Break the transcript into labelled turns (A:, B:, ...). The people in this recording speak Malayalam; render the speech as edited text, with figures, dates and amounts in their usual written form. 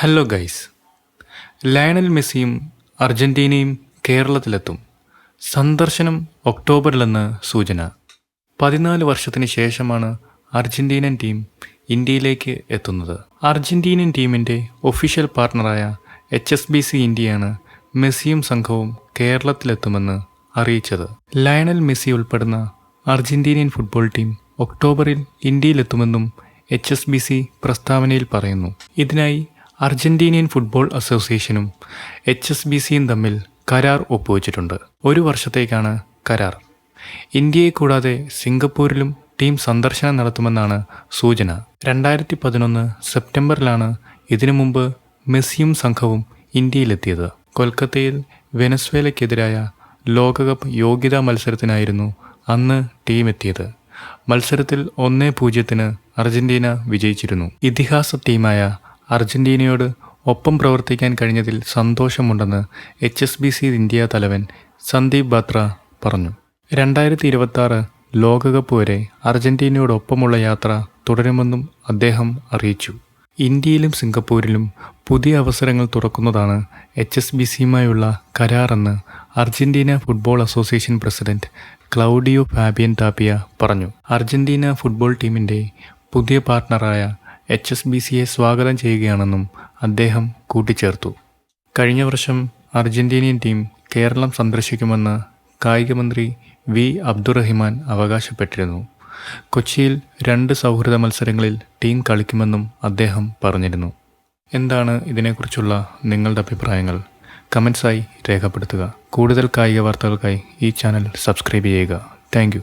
A: Hello guys. ലയണൽ മെസ്സിയും അർജന്റീനയും കേരളത്തിലെത്തും. സന്ദർശനം ഒക്ടോബറിലെന്ന് സൂചന. 14 വർഷത്തിന് ശേഷമാണ് അർജന്റീനൻ ടീം ഇന്ത്യയിലേക്ക് എത്തുന്നത്. അർജന്റീനൻ ടീമിൻ്റെ ഒഫീഷ്യൽ പാർട്ണറായ HSBC ഇന്ത്യയാണ് മെസ്സിയും സംഘവും കേരളത്തിലെത്തുമെന്ന് അറിയിച്ചത്. ലയണൽ മെസ്സി ഉൾപ്പെടുന്ന അർജന്റീനിയൻ ഫുട്ബോൾ ടീം ഒക്ടോബറിൽ ഇന്ത്യയിലെത്തുമെന്നും HSBC പ്രസ്താവനയിൽ പറയുന്നു. ഇതിനായി അർജന്റീനിയൻ ഫുട്ബോൾ അസോസിയേഷനും HSBCയും തമ്മിൽ കരാർ ഒപ്പുവെച്ചിട്ടുണ്ട്. 1 വർഷത്തേക്കാണ് കരാർ. ഇന്ത്യയെ കൂടാതെ സിംഗപ്പൂരിലും ടീം സന്ദർശനം നടത്തുമെന്നാണ് സൂചന. 2011 സെപ്റ്റംബറിലാണ് ഇതിനു മുമ്പ് മെസ്സിയും സംഘവും ഇന്ത്യയിലെത്തിയത്. കൊൽക്കത്തയിൽ വെനസ്വേലയ്ക്കെതിരായ ലോകകപ്പ് യോഗ്യതാ മത്സരത്തിനായിരുന്നു അന്ന് ടീം എത്തിയത്. മത്സരത്തിൽ 1-0 അർജന്റീന വിജയിച്ചിരുന്നു. ഇതിഹാസ ടീമായ അർജന്റീനയോട് ഒപ്പം പ്രവർത്തിക്കാൻ കഴിഞ്ഞതിൽ സന്തോഷമുണ്ടെന്ന് HSBC ഇന്ത്യ തലവൻ സന്ദീപ് ബാത്ര പറഞ്ഞു. 2026 ലോകകപ്പ് വരെ അർജന്റീനയോടൊപ്പമുള്ള യാത്ര തുടരുമെന്നും അദ്ദേഹം അറിയിച്ചു. ഇന്ത്യയിലും സിംഗപ്പൂരിലും പുതിയ അവസരങ്ങൾ തുറക്കുന്നതാണ് HSBCയുമായുള്ള കരാറെന്ന് Argentina football association president Claudio Fabian Tapia പറഞ്ഞു. അർജന്റീന ഫുട്ബോൾ ടീമിൻ്റെ പുതിയ പാർട്ണറായ HSBCയെ സ്വാഗതം ചെയ്യുകയാണെന്നും അദ്ദേഹം കൂട്ടിച്ചേർത്തു. കഴിഞ്ഞ വർഷം അർജന്റീനിയൻ ടീം കേരളം സന്ദർശിക്കുമെന്ന് കായികമന്ത്രി വി അബ്ദുറഹിമാൻ അവകാശപ്പെട്ടിരുന്നു. കൊച്ചിയിൽ 2 സൗഹൃദ മത്സരങ്ങളിൽ ടീം കളിക്കുമെന്നും അദ്ദേഹം പറഞ്ഞിരുന്നു. എന്താണ് ഇതിനെക്കുറിച്ചുള്ള നിങ്ങളുടെ അഭിപ്രായങ്ങൾ? കമൻസായി രേഖപ്പെടുത്തുക. കൂടുതൽ കായിക വാർത്തകൾക്കായി ഈ ചാനൽ സബ്സ്ക്രൈബ് ചെയ്യുക. താങ്ക്